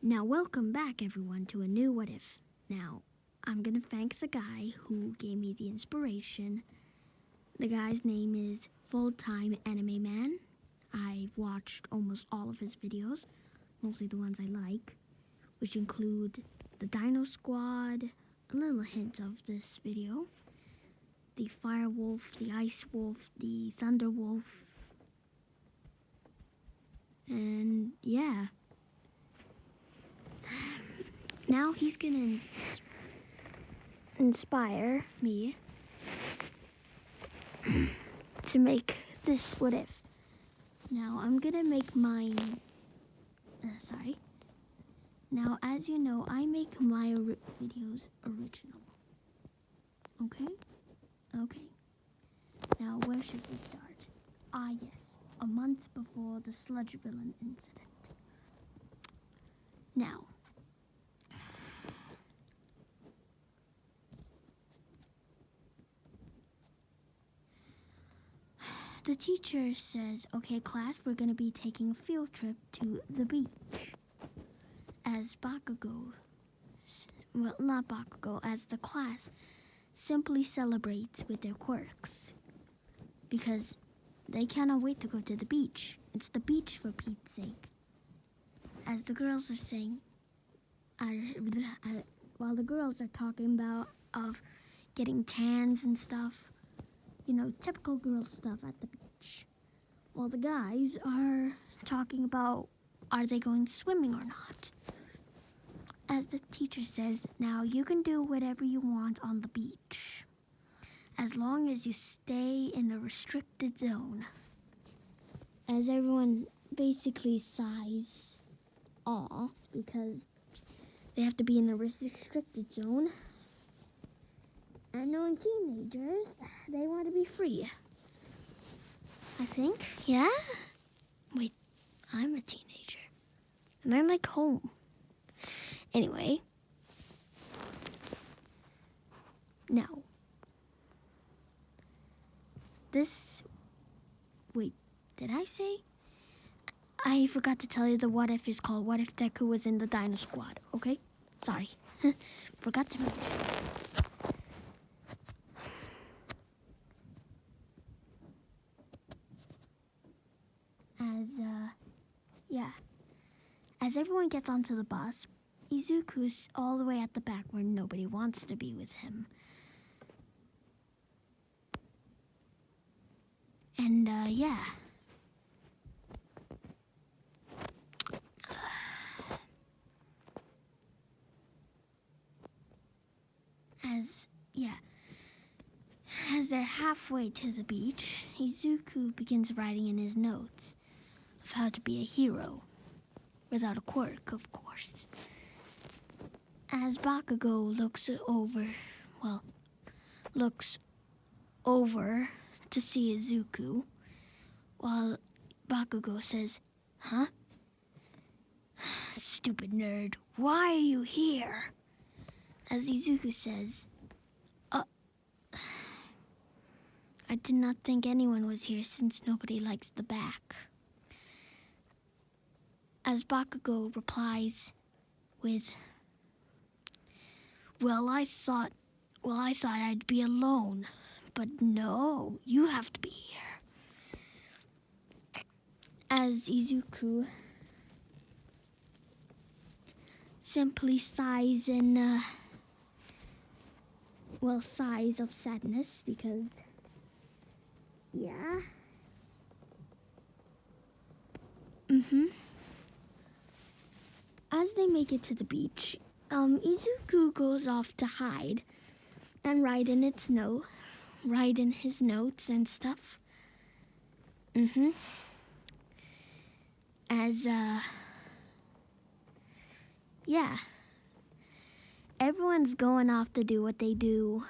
Now, welcome back everyone to a new What If. Now, I'm gonna thank the guy who gave me the inspiration. The guy's name is Full Time Anime Man. I've watched almost all of his videos, mostly the ones I like, which include the Dino Squad, a little hint of this video, the Fire Wolf, the Ice Wolf, the Thunder Wolf, and yeah. Now he's gonna inspire me to make this What If. Now I'm gonna make mine, Now, as you know, I make my videos original. Okay? Okay. Now, where should we start? Ah, yes. A month before the Sludge villain incident. Now, the teacher says, okay, class, we're going to be taking a field trip to the beach. As Bakugo, well, not Bakugo, as the class simply celebrates with their quirks. Because they cannot wait to go to the beach. It's the beach for Pete's sake. As the girls are saying, while the girls are talking about of getting tans and stuff, you know, typical girl stuff at the beach. While the guys are talking about, are they going swimming or not? As the teacher says, now you can do whatever you want on the beach, as long as you stay in the restricted zone. As everyone basically sighs awe because they have to be in the restricted zone. And knowing teenagers, they want to be free. I think, yeah? Wait, I'm a teenager. And I'm like home. Anyway. Now. Wait, did I say? I forgot to tell you the What If is called What If Deku was in the Dino Squad, okay? Sorry. Forgot to mention. As everyone gets onto the bus, Izuku's all the way at the back where nobody wants to be with him. And, yeah. As they're halfway to the beach, Izuku begins writing in his notes of how to be a hero. Without a quirk, of course. As Bakugo looks over to see Izuku, while Bakugo says, huh? Stupid nerd, why are you here? As Izuku says, I did not think anyone was here since nobody likes the back. As Bakugo replies with, I thought I'd be alone, but no, you have to be here. As Izuku simply sighs in, sighs of sadness because, yeah. As they make it to the beach, Izuku goes off to hide and write in his notes and stuff. Everyone's going off to do what they do.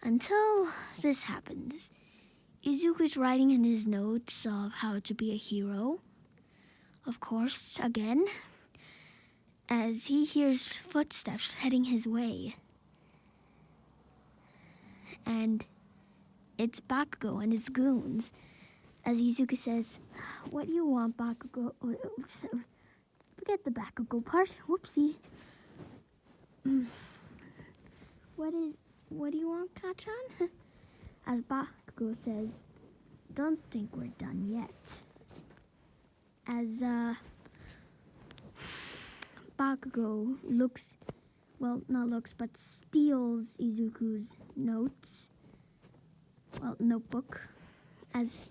Until this happens. Izuku's writing in his notes of how to be a hero. Of course, again, as he hears footsteps heading his way. And it's Bakugo and his goons. As Izuku says, what do you want, Bakugo? forget the Bakugo part. Whoopsie. What do you want, Kachan? As Bakugo says, don't think we're done yet. As Bakugo steals Izuku's notebook, as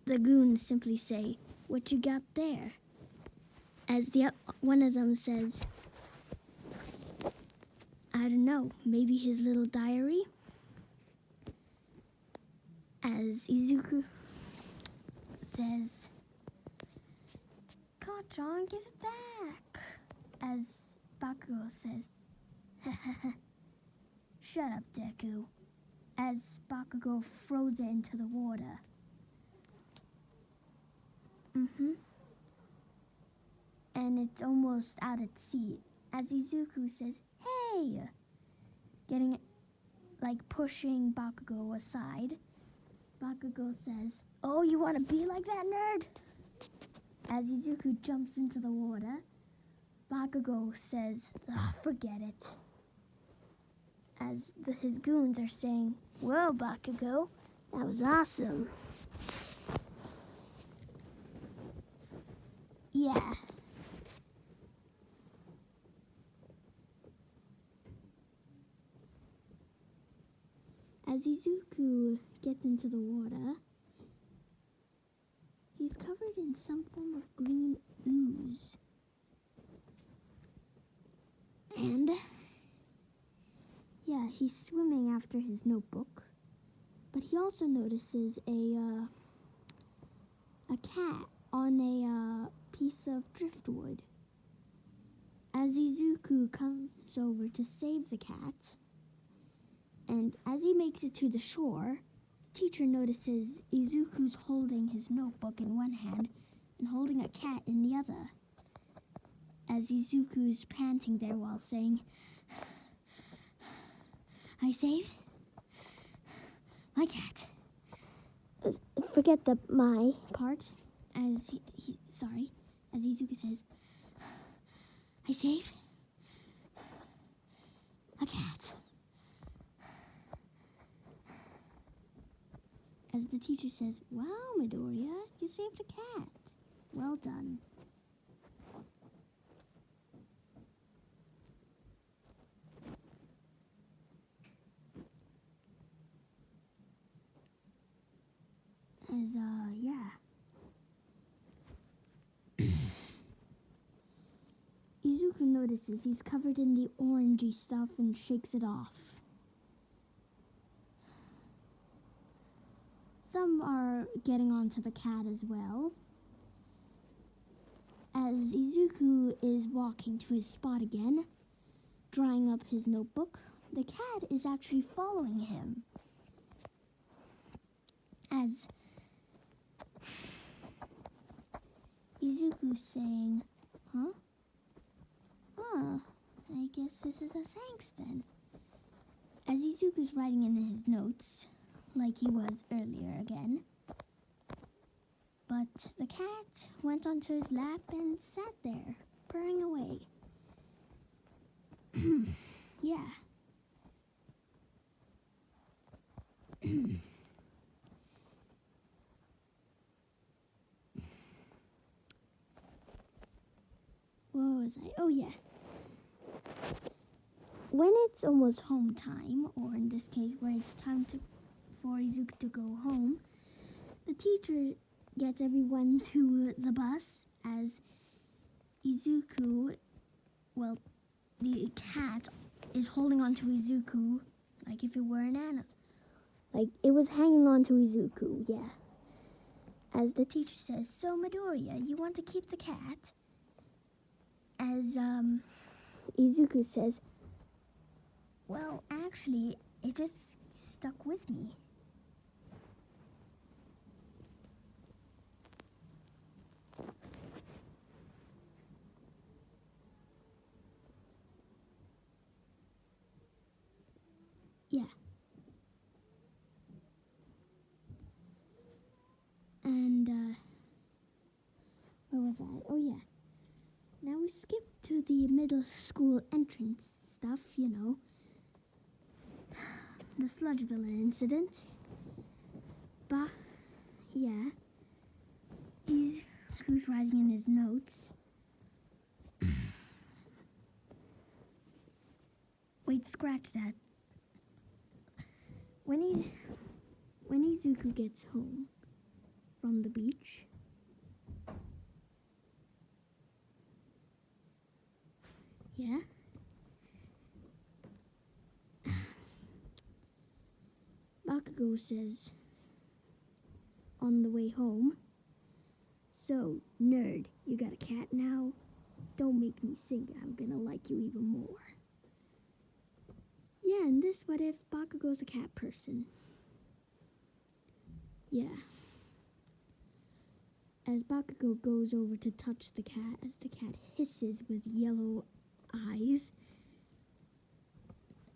the goons simply say, "What you got there?" As one of them says, "I don't know, maybe his little diary?" As Izuku says, "Kachan, give it back." As Bakugo says, "Shut up, Deku." As Bakugo throws it into the water. And it's almost out at sea. As Izuku says, "Hey!" pushing Bakugo aside. Bakugo says, "Oh, you want to be like that, nerd?" As Izuku jumps into the water, Bakugo says, "Forget it." As his goons are saying, "Whoa, Bakugo, that was awesome." Yeah. As Izuku gets into the water, he's covered in some form of green ooze. And, yeah, he's swimming after his notebook. But he also notices a cat on a piece of driftwood. As Izuku comes over to save the cat, and as he makes it to the shore, the teacher notices Izuku's holding his notebook in one hand and holding a cat in the other. As Izuku's panting there while saying, "I saved my cat." Forget the "my" part. As as Izuku says, "I saved a cat." As the teacher says, "Wow, Midoriya, you saved a cat. Well done." As, yeah. Izuku notices he's covered in the orangey stuff and shakes it off. Some are getting onto the cat as well. As Izuku is walking to his spot again, drying up his notebook, the cat is actually following him. As Izuku's saying, "Huh? I guess this is a thanks then." As Izuku's writing in his notes, like he was earlier again. But the cat went onto his lap and sat there, purring away. Yeah. Where was I? Oh, yeah. When it's almost home time, or in this case where it's time for Izuku to go home, the teacher gets everyone to the bus as Izuku, the cat is holding on to Izuku like if it were an animal. Like it was hanging on to Izuku, yeah. As the teacher says, "So Midoriya, you want to keep the cat?" As Izuku says, "Well, actually, it just stuck with me." Yeah. And, where was I? Oh, yeah. skip to the middle school entrance stuff, the Sludge villain incident. But, yeah, Izuku's writing in his notes. Wait, scratch that. When Izuku gets home from the beach, yeah, Bakugo says on the way home, "So, nerd, you got a cat now? Don't make me think I'm gonna like you even more." Yeah, and this what if Bakugo's a cat person? Yeah. As Bakugo goes over to touch the cat, as the cat hisses with yellow eyes.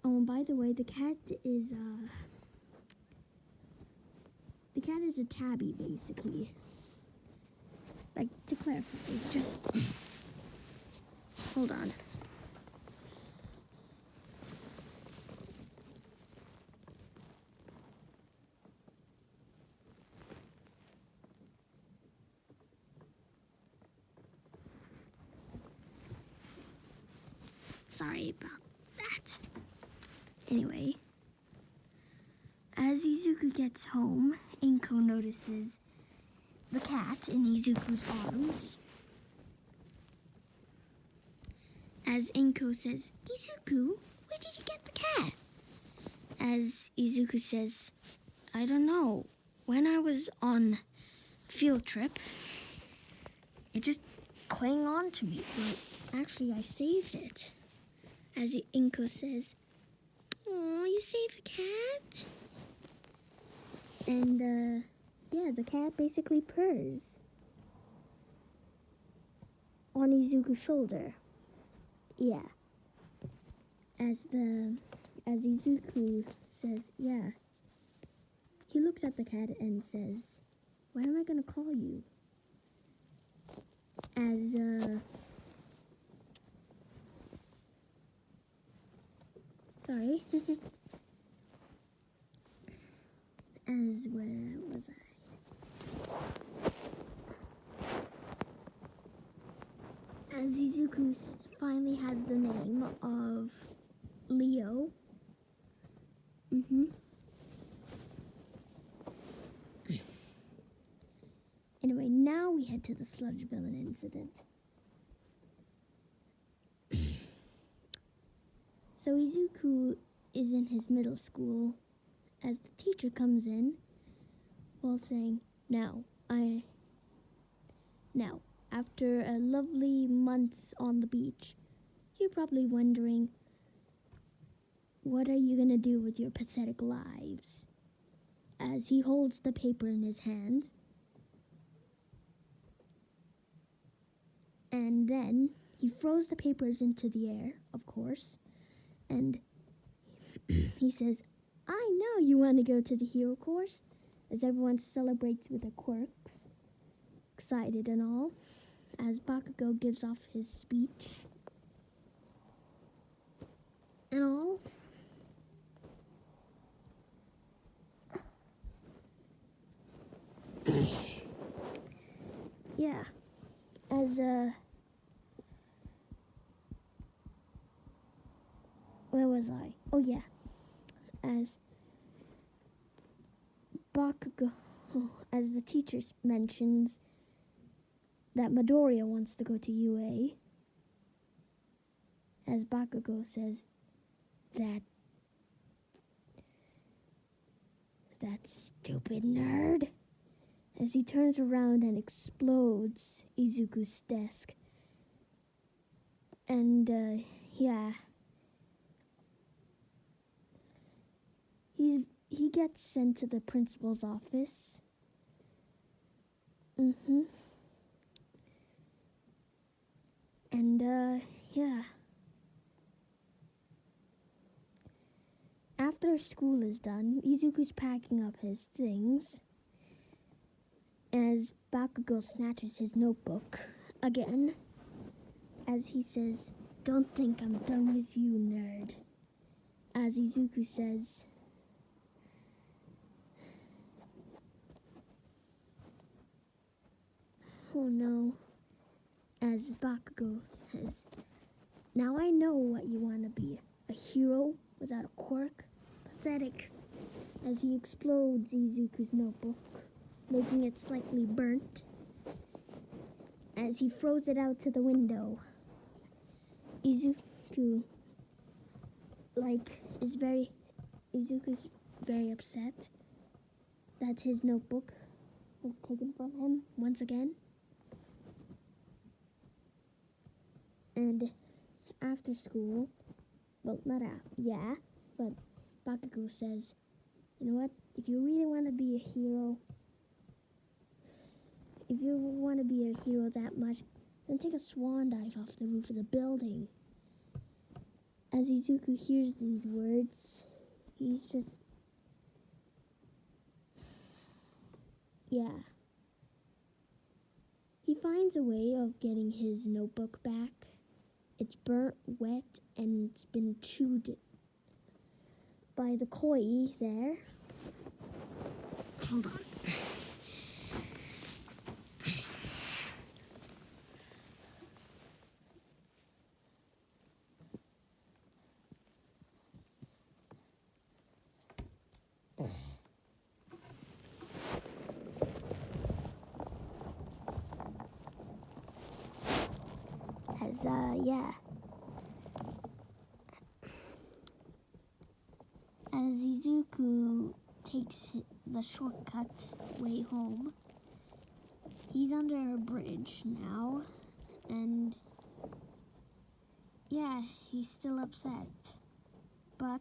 Oh, and by the way, the cat is a tabby, basically. Like, to clarify, it's just... Hold on. Sorry about that. Anyway, as Izuku gets home, Inko notices the cat in Izuku's arms. As Inko says, "Izuku, where did you get the cat?" As Izuku says, "I don't know. When I was on field trip, it just clung on to me. Well, actually, I saved it." As Inko says, "Oh, you saved the cat?" And, yeah, the cat basically purrs on Izuku's shoulder. Yeah. As Izuku says, yeah, he looks at the cat and says, "What am I gonna call you?" As, sorry. As, where was I? As Izuku finally has the name of Leo. Anyway, now we head to the Sludge villain incident. So Izuku is in his middle school as the teacher comes in while saying, Now, after a lovely month on the beach, you're probably wondering, what are you gonna do with your pathetic lives?" As he holds the paper in his hands. And then he throws the papers into the air, of course, and he says, "I know you want to go to the hero course," as everyone celebrates with their quirks, excited and all, as Bakugo gives off his speech and all. Yeah, as where was I? Oh yeah, as Bakugo, as the teacher mentions that Midoriya wants to go to UA, as Bakugo says that stupid nerd, as he turns around and explodes Izuku's desk. And yeah, he gets sent to the principal's office. And yeah, after school is done, Izuku's packing up his things as Bakugo snatches his notebook again. as he says, "Don't think I'm done with you, nerd." As Izuku says, "Oh no." As Bakugo says, "Now I know what you want to be. A hero without a quirk. Pathetic." As he explodes Izuku's notebook, making it slightly burnt. As he throws it out to the window, Izuku's very upset that his notebook was taken from him once again. And after school, but Bakugo says, "You know what? If you really want to be a hero, if you want to be a hero that much, then take a swan dive off the roof of the building." As Izuku hears these words, he's just... He finds a way of getting his notebook back. It's burnt, wet, and it's been chewed by the koi there. Hold on. As Izuku takes the shortcut way home, he's under a bridge now, and he's still upset, but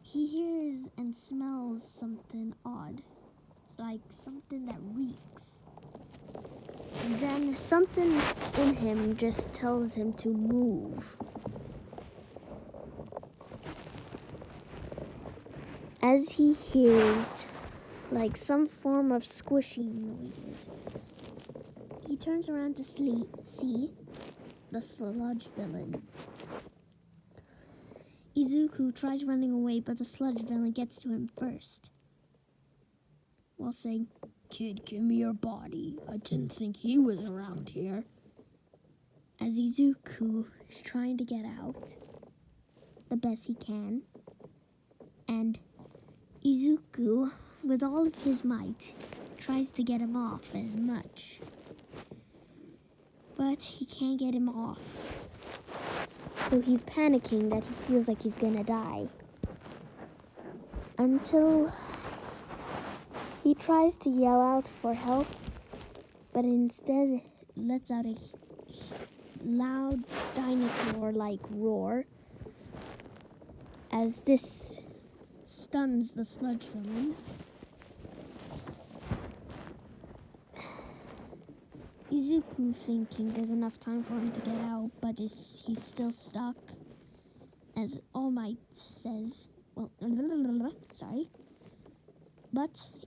he hears and smells something odd. It's like something that reeks. And then something in him just tells him to move. As he hears like some form of squishy noises, he turns around to see the Sludge villain. Izuku tries running away, but the Sludge villain gets to him first, while saying, "Kid, give me your body. I didn't think he was around here." As Izuku is trying to get out the best he can, and Izuku, with all of his might, tries to get him off as much, but he can't get him off. So he's panicking that he feels like he's gonna die, until he tries to yell out for help, but instead lets out a loud dinosaur-like roar, as this stuns the Sludge villain. Izuku, thinking there's enough time for him to get out, but he's still stuck. As All Might says, but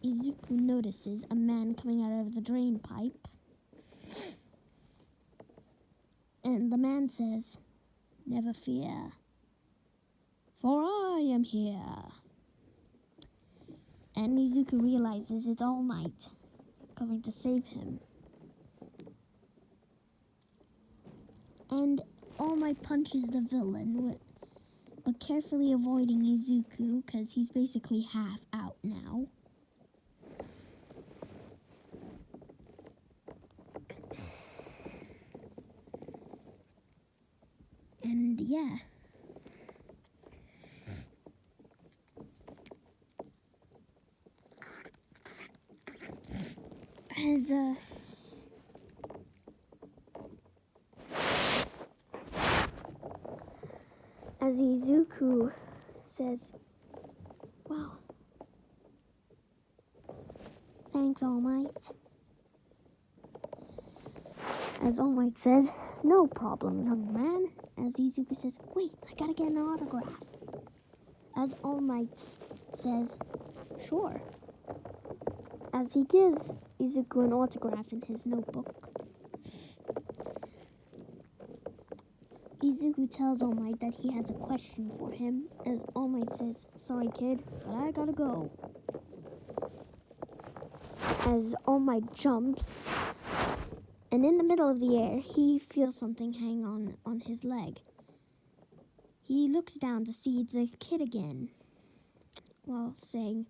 Izuku notices a man coming out of the drain pipe. And the man says, "Never fear, for I am here." And Izuku realizes it's All Might coming to save him. And All Might punches the villain, but carefully avoiding Izuku because he's basically half out now. And as Izuku says, "Well, thanks, All Might." As All Might says, "No problem, young man." As Izuku says, "Wait, I gotta get an autograph." As All Might says, "Sure." As he gives Izuku an autograph in his notebook. Izuku tells All Might that he has a question for him, as All Might says, "Sorry, kid, but I gotta go." As All Might jumps, and in the middle of the air, he feels something hang on his leg. He looks down to see the kid again, while saying,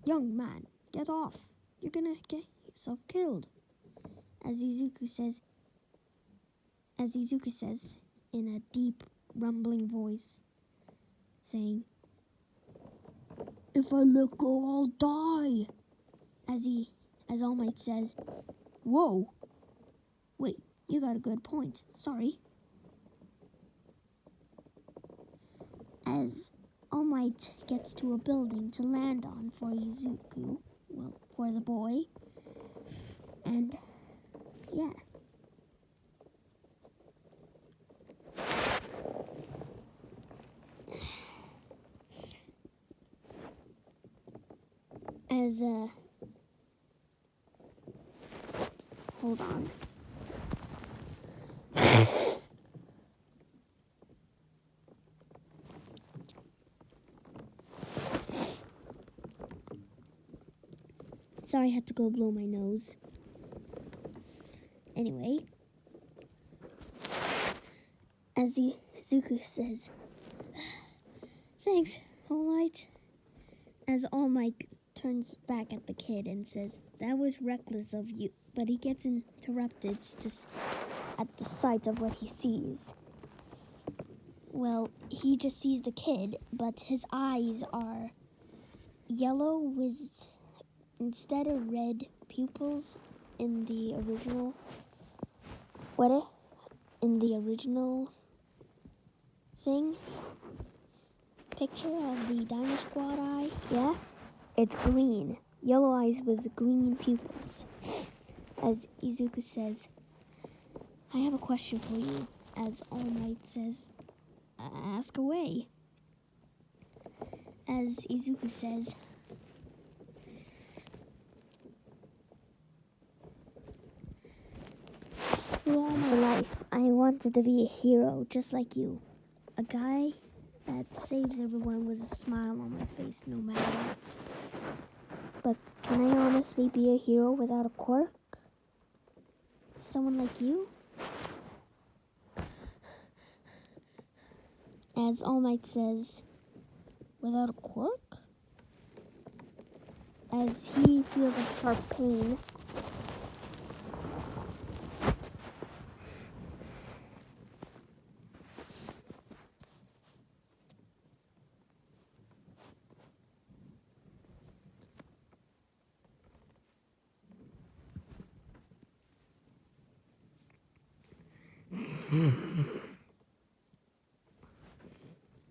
"Young man, get off. You're gonna get yourself killed." As Izuku says in a deep, rumbling voice, saying, "If I let go, I'll die." As All Might says, "Whoa, wait, you got a good point. Sorry." As All Might gets to a building to land on for Izuku, for the boy, and yeah. Hold on. Sorry, I had to go blow my nose. Anyway, as Izuku says, "Thanks, All Might." As All Might turns back at the kid and says, "That was reckless of you," but he gets interrupted at the sight of what he sees. Well, he just sees the kid, but his eyes are yellow with, instead of red pupils in the original thing, picture of the Dino Squad eye, yeah? It's green. Yellow eyes with green pupils. As Izuku says, "I have a question for you." As All Might says, "Ask away." As Izuku says, "Through all my life, I wanted to be a hero just like you. A guy that saves everyone with a smile on my face no matter what. But can I honestly be a hero without a quirk? Someone like you?" As All Might says, "Without a quirk?" As he feels a sharp pain.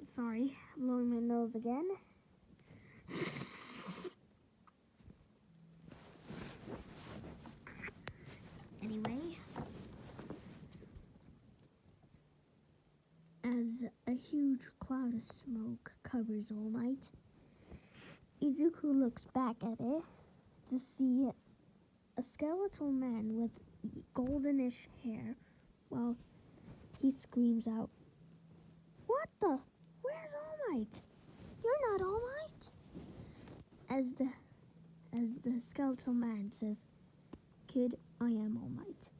Sorry, I'm blowing my nose again. Anyway, as a huge cloud of smoke covers All Might, Izuku looks back at it to see a skeletal man with goldenish hair while he screams out, "What the? Where's All Might? You're not All Might!" As the skeletal man says, "Kid, I am All Might."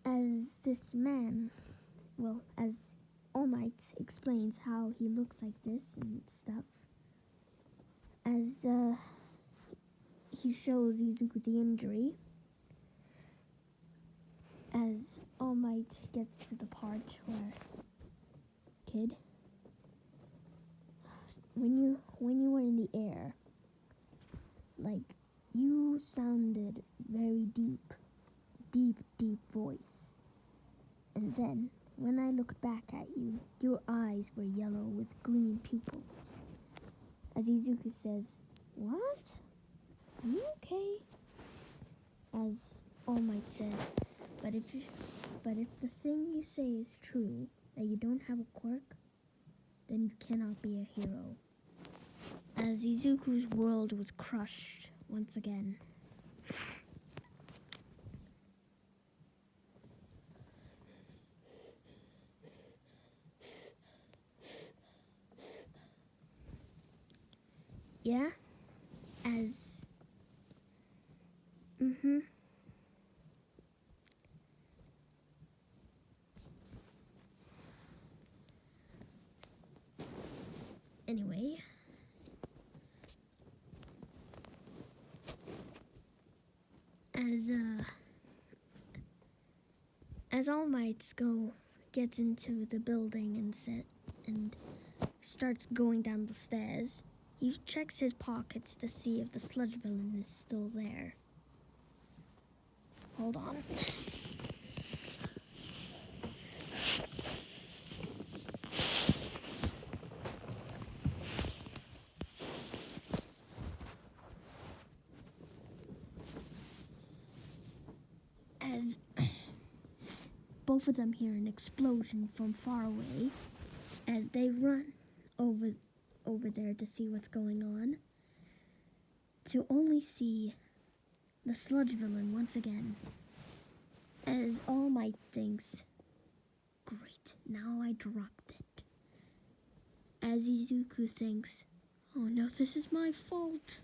As All Might explains how he looks like this and stuff, as he shows Izuku the injury, as All Might gets to the part where, "Kid, when you were in the air, like, you sounded very deep voice. And then, when I looked back at you, your eyes were yellow with green pupils." As Izuku says, "What? Are you okay?" As All Might says, but if the thing you say is true, that you don't have a quirk, then you cannot be a hero." As Izuku's world was crushed once again. Yeah? As... Anyway... As All Might's gets into the building and starts going down the stairs, he checks his pockets to see if the sludge villain is still there. Hold on. As both of them hear an explosion from far away, as they run over there to see what's going on, to only see the sludge villain once again. As All Might thinks, great, now I dropped it. As Izuku thinks, oh no, this is my fault.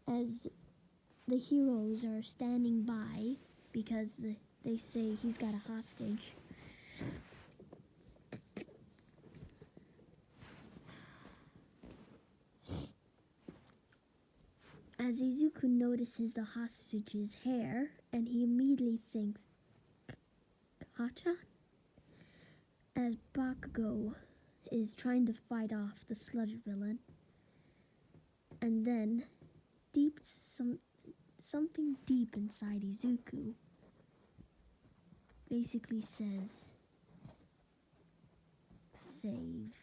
As the heroes are standing by because they say he's got a hostage. As Izuku notices the hostage's hair, and he immediately thinks, Kacha? As Bakugo is trying to fight off the sludge villain, and then something deep inside Izuku basically says, save.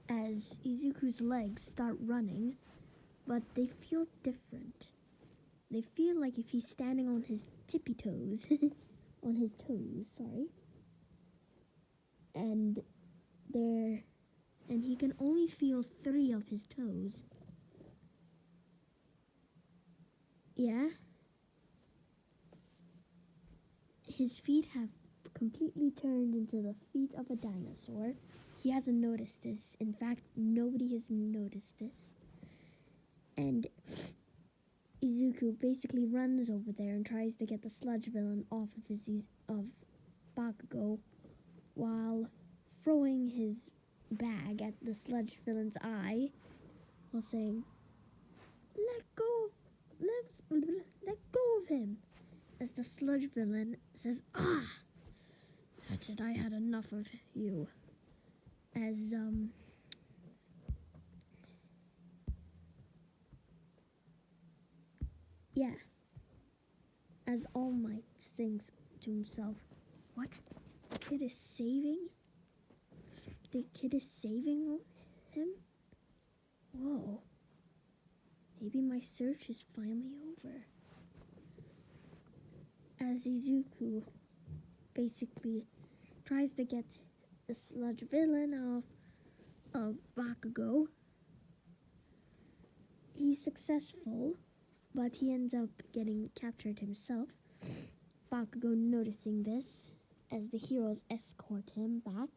As Izuku's legs start running, but they feel different. They feel like if he's standing on his tippy toes, on his toes, sorry, and he can only feel 3 of his toes. Yeah? His feet have completely turned into the feet of a dinosaur. He hasn't noticed this. In fact, nobody has noticed this. And Izuku basically runs over there and tries to get the sludge villain off of Bakugo while throwing his bag at the sludge villain's eye while saying, let go of him. As the sludge villain says, that's it, I had enough of you. As as All Might thinks to himself, what? The kid is saving? The kid is saving him? Whoa. Maybe my search is finally over. As Izuku basically tries to get the sludge villain off of Bakugo, he's successful, but he ends up getting captured himself. Bakugo noticing this as the heroes escort him back.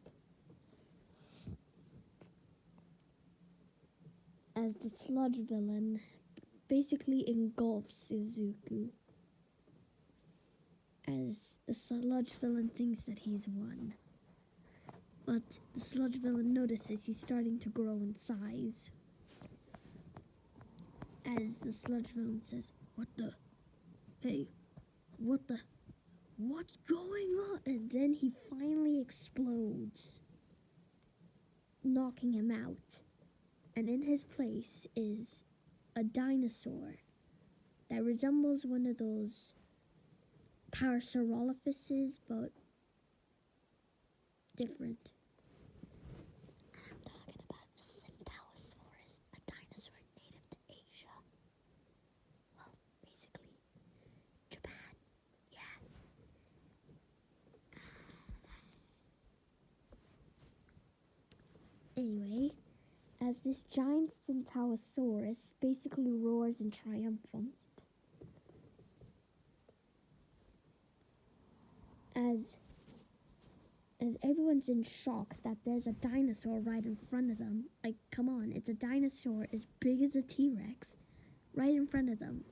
As the sludge villain basically engulfs Izuku. As the sludge villain thinks that he's won. But the sludge villain notices he's starting to grow in size. As the sludge villain says, what's going on? And then he finally explodes, knocking him out. And in his place is a dinosaur that resembles one of those parasaurolophuses, but different. I'm talking about a Stintasaurus, a dinosaur native to Asia. Well, basically, Japan. Yeah. Anyway, as this giant Stintasaurus basically roars in triumphant, as as everyone's in shock that there's a dinosaur right in front of them. Like, come on, it's a dinosaur as big as a T-Rex right in front of them.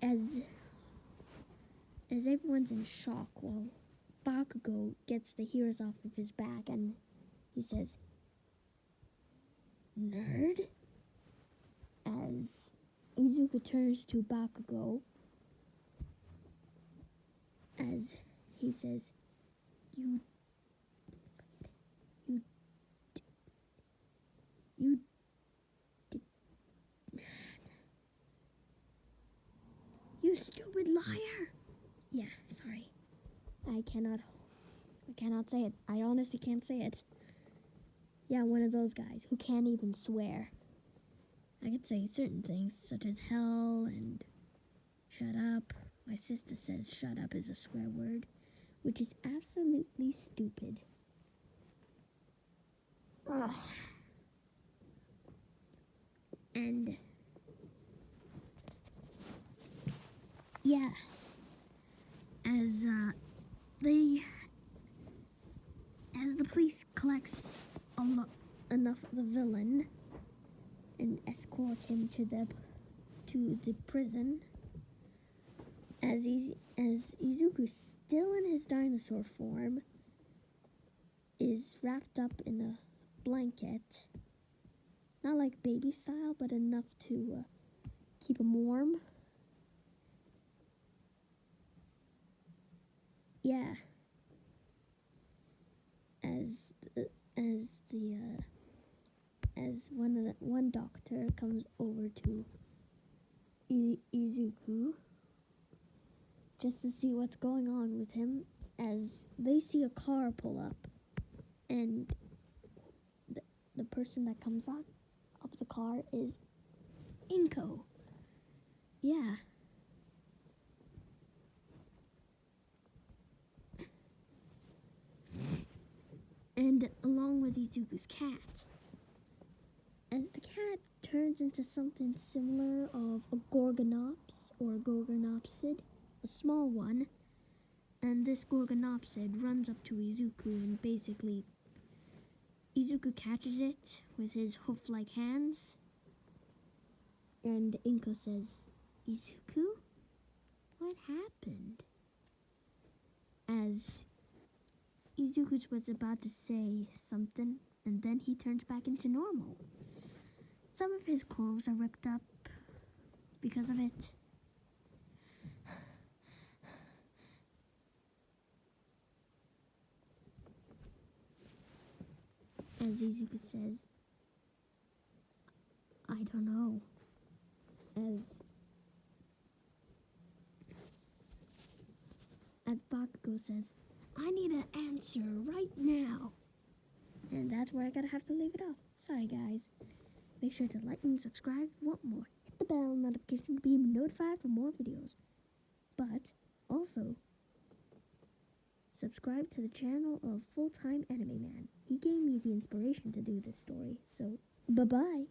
As everyone's in shock, while Bakugo gets the hairs off of his back and he says, "Nerd?" As Izuku turns to Bakugo, as he says, You stupid liar." Yeah, sorry. I cannot say it. I honestly can't say it. Yeah, one of those guys who can't even swear. I could say certain things, such as hell and shut up. My sister says shut up is a swear word, which is absolutely stupid. Ugh. And yeah, as the police collects enough of the villain and escort him to the prison, as Izuku, still in his dinosaur form, is wrapped up in a blanket, not like baby style, but enough to keep him warm. Yeah. As one doctor comes over to Izuku just to see what's going on with him, as they see a car pull up, and the person that comes out of the car is Inko. Yeah. And along with Izuku's cat. As the cat turns into something similar of a Gorgonops or Gorgonopsid, a small one, and this Gorgonopsid runs up to Izuku and basically Izuku catches it with his hoof-like hands, and Inko says, "Izuku, what happened?" As Izuku was about to say something, and then he turns back into normal. Some of his clothes are ripped up because of it. As Izuku says, "I don't know." As Bakugo says, "I need an answer right now." And that's where I gotta have to leave it off. Sorry, guys. Make sure to like and subscribe if you want more. Hit the bell notification to be notified for more videos. But also, subscribe to the channel of Full-Time Anime Man. He gave me the inspiration to do this story. So, bye-bye.